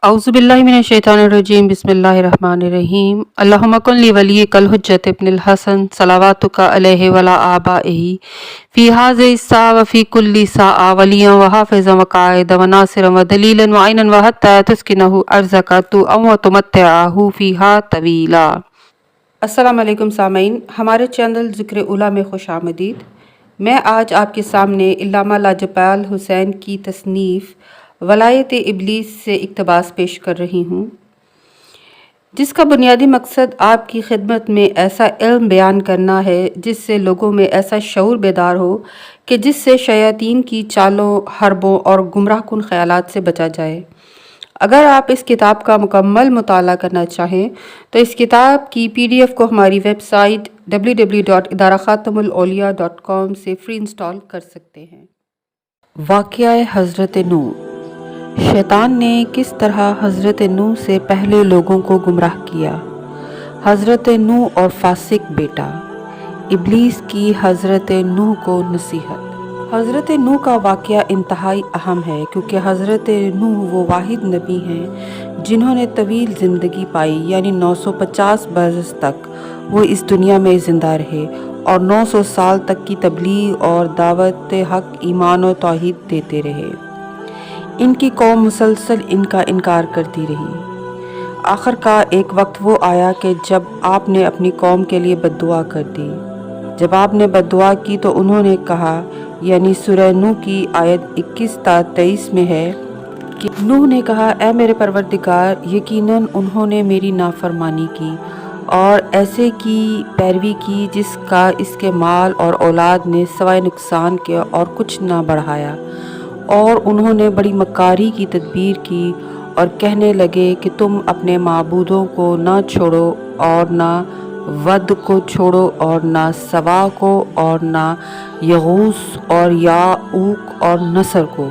औज़ुबिल्लाहिमिनश्शैतानिर्रजीम बिस्मिल्लाहिर्रहमानिर्रहीम अल्लाहुम्मा कुल्लि वलिय्यिकल हुज्जत इब्निल हसन सलावातुका अलैहि वला आबाइही फ़ी हाज़िहि स्सा व फ़ी कुल्लि साआ वलिय्यन व हाफ़िज़न व क़ाइदन व नासिरन व दलीलन व ऐनन व हत्ता तुस्किनहु अर्ज़का व तुमत्तिअहु फ़ीहा तवीला। अस्सलाम वालेकुम सामीन, हमारे चैनल ज़िक्र उला में खुश आमदीद। मैं आज आपके सामने इल्लामा लाजपाल हुसैन की तसनीफ़ वलायत इब्लीस से इक़्तिबास पेश कर रही हूँ, जिसका बुनियादी मकसद आपकी खिदमत में ऐसा इल्म बयान करना है जिससे लोगों में ऐसा शऊर बेदार हो कि जिससे शयातीन की चालों, हरबों और गुमराहकुन ख़यालात से बचा जाए। अगर आप इस किताब का मुकम्मल मुताला करना चाहें तो इस किताब की PDF को हमारी वेबसाइट www.idarakhatamulauliya.com से फ्री इंस्टॉल कर सकते हैं। वाक़या हज़रत नूह। शैतान ने किस तरह हज़रत नूह से पहले लोगों को गुमराह किया। हज़रत नूह और फासिक बेटा। इब्लीस की हज़रत नूह को नसीहत। हज़रत नूह का वाक़या इंतहाई अहम है क्योंकि हज़रत नूह वो वाहिद नबी हैं जिन्होंने तवील ज़िंदगी पाई, यानी 950 बरस तक वो इस दुनिया में ज़िंदा रहे और 900 साल तक की तबलीग और दावत हक़, ईमान और तौहीद देते रहे। इनकी कौम मुसलसल इनका इनकार करती रही। आखिरकार एक वक्त वो आया कि जब आपने अपनी कौम के लिए बद्दुआ कर दी। जब आपने बद्दुआ की तो उन्होंने कहा, यानी सूरह नूह की आयत 21-23 में है कि नूह ने कहा, ऐ मेरे परवरदिगार, यकीनन उन्होंने मेरी नाफरमानी की और ऐसे की पैरवी की जिसका इसके माल और औलाद ने सवाए नुकसान के और कुछ ना बढ़ाया, और उन्होंने बड़ी मकारी की तदबीर की और कहने लगे कि तुम अपने माबूदों को ना छोड़ो और ना वद को छोड़ो और ना सवा को और ना यगूस और याऊक और नसर को।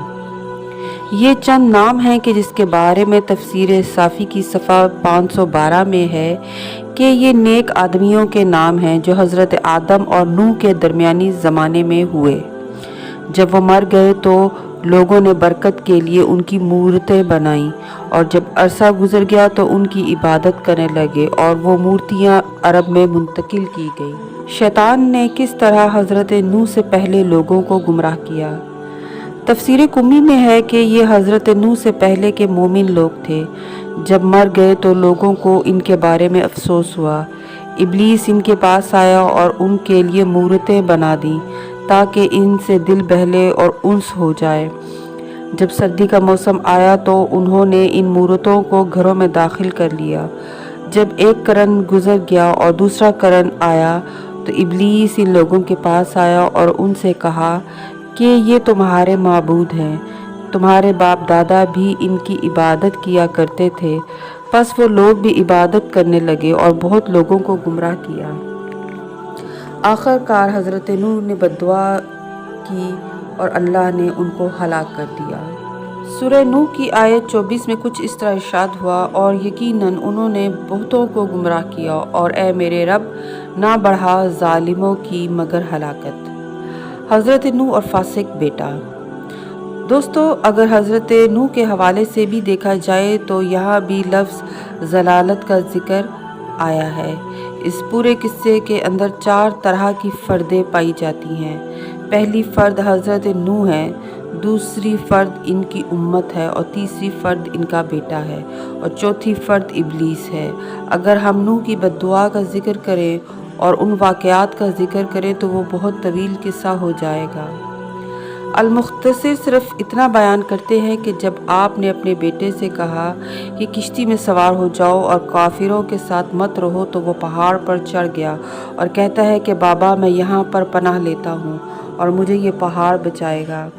ये चंद नाम हैं कि जिसके बारे में तफसीर साफ़ी की सफ़ा 512 में है कि ये नेक आदमियों के नाम हैं जो हज़रत आदम और नूह के दरमियानी ज़माने में हुए। जब वो मर गए तो लोगों ने बरकत के लिए उनकी मूर्तें बनाईं और जब अरसा गुजर गया तो उनकी इबादत करने लगे और वो मूर्तियाँ अरब में मुंतकिल की गई। शैतान ने किस तरह हज़रत नूह से पहले लोगों को गुमराह किया। तफसीर कुम्मी में है कि ये हज़रत नूह से पहले के मोमिन लोग थे। जब मर गए तो लोगों को इनके बारे में अफसोस हुआ। इब्लीस इनके पास आया और उनके लिए मूर्तें बना दी ताकि इनसे दिल बहले और उन्स हो जाए। जब सर्दी का मौसम आया तो उन्होंने इन मूर्तों को घरों में दाखिल कर लिया। जब एक करन गुजर गया और दूसरा करन आया तो इब्लीस इन लोगों के पास आया और उनसे कहा कि ये तुम्हारे माबूद हैं, तुम्हारे बाप दादा भी इनकी इबादत किया करते थे। बस वो लोग भी इबादत करने लगे और बहुत लोगों को गुमराह किया। आखिरकार हज़रत नूह ने बद्दुआ की और अल्लाह ने उनको हलाक कर दिया। सूरह नूह की आयत 24 में कुछ इस तरह इरशाद हुआ, और यकीनन उन्होंने बहुतों को गुमराह किया और ए मेरे रब, ना बढ़ा जालिमों की मगर हलाकत। हज़रत नूह और फासिक बेटा। दोस्तों, अगर हज़रत नूह के हवाले से भी देखा जाए तो यहाँ भी लफ्ज़ ज़लालत का ज़िक्र आया है। इस पूरे किस्से के अंदर 4 तरह की फ़र्दें पाई जाती हैं। पहली फ़र्द हज़रत नूह है, दूसरी फ़र्द इनकी उम्मत है और तीसरी फ़र्द इनका बेटा है और चौथी फ़र्द इब्लीस है। अगर हम नूह की बद्दुआ का ज़िक्र करें और उन वाक़यात का ज़िक्र करें तो वो बहुत तवील किस्सा हो जाएगा। अल-मुख्तसर सिर्फ इतना बयान करते हैं कि जब आपने अपने बेटे से कहा कि किश्ती में सवार हो जाओ और काफिरों के साथ मत रहो तो वो पहाड़ पर चढ़ गया और कहता है कि बाबा, मैं यहाँ पर पनाह लेता हूँ और मुझे ये पहाड़ बचाएगा।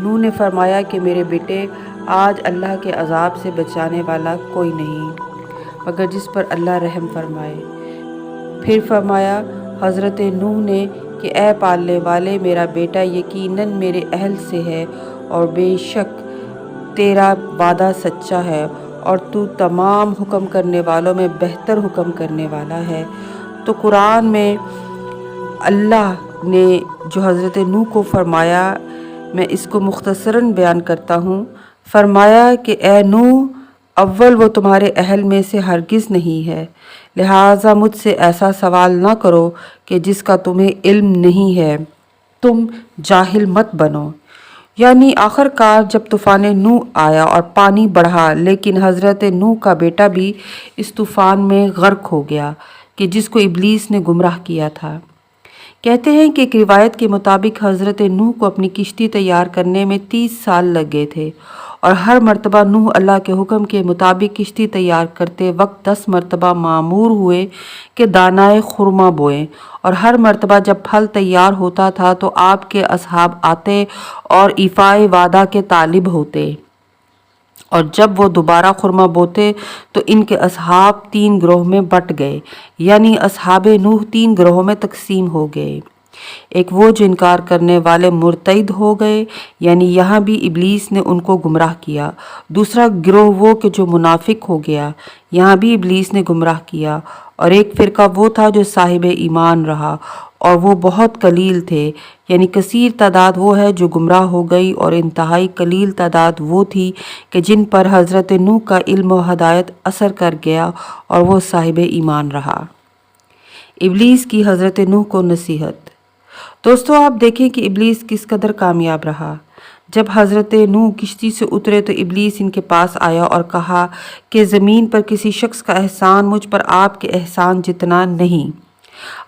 नूह ने फरमाया कि मेरे बेटे, आज अल्लाह के अज़ाब से बचाने वाला कोई नहीं मगर जिस पर अल्लाह रहम फरमाए। फिर फरमाया हज़रत नूह ने कि ए पालने वाले, मेरा बेटा यकीनन मेरे अहल से है और बेशक तेरा वादा सच्चा है और तू तमाम हुक्म करने वालों में बेहतर हुक्म करने वाला है। तो कुरान में अल्लाह ने जो हज़रत नूह को फरमाया, मैं इसको मुख्तसरन बयान करता हूँ। फरमाया कि ए नूह, اول وہ تمہارے اہل میں سے ہرگز نہیں ہے، لہٰذا مجھ سے ایسا سوال نہ کرو کہ جس کا تمہیں علم نہیں ہے، تم جاہل مت بنو۔ یعنی آخر کار جب طوفان نوح آیا اور پانی بڑھا، لیکن حضرت نوح کا بیٹا بھی اس طوفان میں غرق ہو گیا کہ جس کو ابلیس نے گمراہ کیا تھا۔ کہتے ہیں کہ ایک روایت کے مطابق حضرت نوح کو اپنی کشتی تیار کرنے میں 30 سال لگ گئے تھے، اور ہر مرتبہ نوح اللہ کے حکم کے مطابق کشتی تیار کرتے وقت 10 مرتبہ مامور ہوئے کہ دانائے خرما بوئیں، اور ہر مرتبہ جب پھل تیار ہوتا تھا تو آپ کے اصحاب آتے اور ایفائے وعدہ کے طالب ہوتے، اور جب وہ دوبارہ خرما بوتے تو ان کے اصحاب 3 گروہ میں بٹ گئے، یعنی اصحاب نوح 3 گروہوں میں تقسیم ہو گئے۔ ایک وہ جو انکار کرنے والے مرتد ہو گئے، یعنی یہاں بھی ابلیس نے ان کو گمراہ کیا۔ دوسرا گروہ وہ کہ جو منافق ہو گیا، یہاں بھی ابلیس نے گمراہ کیا۔ اور ایک فرقہ وہ تھا جو صاحب ایمان رہا، اور وہ بہت قلیل تھے، یعنی کثیر تعداد وہ ہے جو گمراہ ہو گئی، اور انتہائی قلیل تعداد وہ تھی کہ جن پر حضرت نوح کا علم و ہدایت اثر کر گیا اور وہ صاحب ایمان رہا۔ ابلیس کی حضرت نوح کو نصیحت۔ دوستو، آپ دیکھیں کہ ابلیس کس قدر کامیاب رہا۔ جب حضرت نوح کشتی سے اترے تو ابلیس ان کے پاس آیا اور کہا کہ زمین پر کسی شخص کا احسان مجھ پر آپ کے احسان جتنا نہیں۔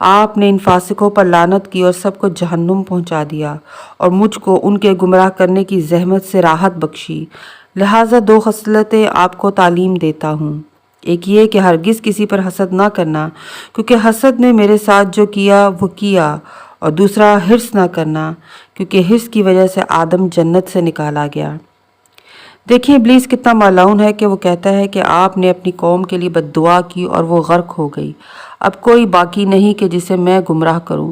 آپ نے ان فاسقوں پر لعنت کی اور سب کو جہنم پہنچا دیا، اور مجھ کو ان کے گمراہ کرنے کی زحمت سے راحت بخشی۔ لہٰذا 2 خصلتیں آپ کو تعلیم دیتا ہوں۔ ایک یہ کہ ہرگز کسی پر حسد نہ کرنا، کیونکہ حسد نے میرے ساتھ جو کیا وہ کیا، اور دوسرا حرص نہ کرنا، کیونکہ حرص کی وجہ سے آدم جنت سے نکالا گیا۔ دیکھیں ابلیس کتنا مالعون ہے کہ وہ کہتا ہے کہ آپ نے اپنی قوم کے لیے بد دعا کی اور وہ غرق ہو گئی، اب کوئی باقی نہیں کہ جسے میں گمراہ کروں۔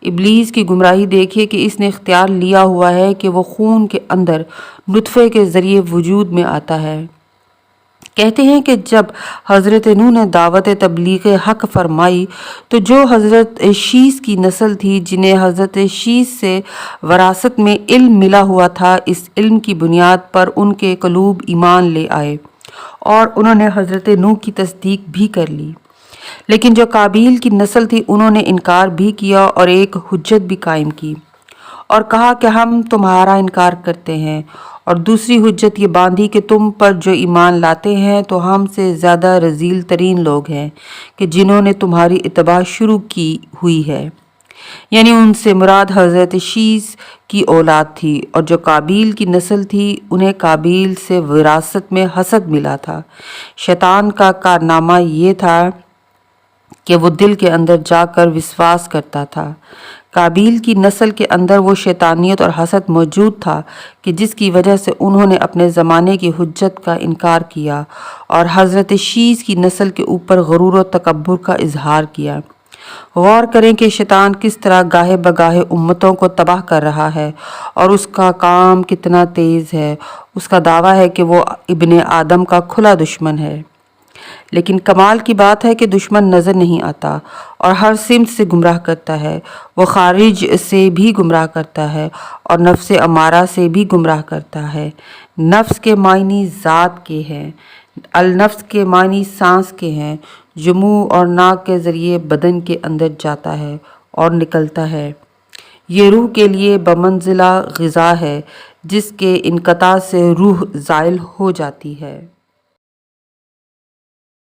ابلیس کی گمراہی دیکھیے کہ اس نے اختیار لیا ہوا ہے کہ وہ خون کے اندر نطفے کے ذریعے وجود میں آتا ہے۔ کہتے ہیں کہ جب حضرت نوح نے دعوت تبلیغ حق فرمائی تو جو حضرت شیس کی نسل تھی، جنہیں حضرت شیس سے وراثت میں علم ملا ہوا تھا، اس علم کی بنیاد پر ان کے قلوب ایمان لے آئے اور انہوں نے حضرت نوح کی تصدیق بھی کر لی۔ لیکن جو قابیل کی نسل تھی، انہوں نے انکار بھی کیا اور ایک حجت بھی قائم کی اور کہا کہ ہم تمہارا انکار کرتے ہیں، اور دوسری حجت یہ باندھی کہ تم پر جو ایمان لاتے ہیں تو ہم سے زیادہ رذیل ترین لوگ ہیں کہ جنہوں نے تمہاری اتباع شروع کی ہوئی ہے۔ یعنی ان سے مراد حضرت شیس کی اولاد تھی، اور جو قابیل کی نسل تھی انہیں قابیل سے وراثت میں حسد ملا تھا۔ شیطان کا کارنامہ یہ تھا کہ وہ دل کے اندر جا کر وسواس کرتا تھا۔ قابیل کی نسل کے اندر وہ شیطانیت اور حسد موجود تھا کہ جس کی وجہ سے انہوں نے اپنے زمانے کی حجت کا انکار کیا اور حضرت شیس کی نسل کے اوپر غرور و تکبر کا اظہار کیا۔ غور کریں کہ شیطان کس طرح گاہے بگاہے امتوں کو تباہ کر رہا ہے اور اس کا کام کتنا تیز ہے۔ اس کا دعویٰ ہے کہ وہ ابن آدم کا کھلا دشمن ہے، لیکن کمال کی بات ہے کہ دشمن نظر نہیں آتا اور ہر سمت سے گمراہ کرتا ہے۔ وہ خارج سے بھی گمراہ کرتا ہے اور نفس امارہ سے بھی گمراہ کرتا ہے۔ نفس کے معنی ذات کے ہیں، النفس کے معنی سانس کے ہیں، جو منہ اور ناک کے ذریعے بدن کے اندر جاتا ہے اور نکلتا ہے۔ یہ روح کے لیے بمنزلہ غذا ہے جس کے انقطاع سے روح زائل ہو جاتی ہے۔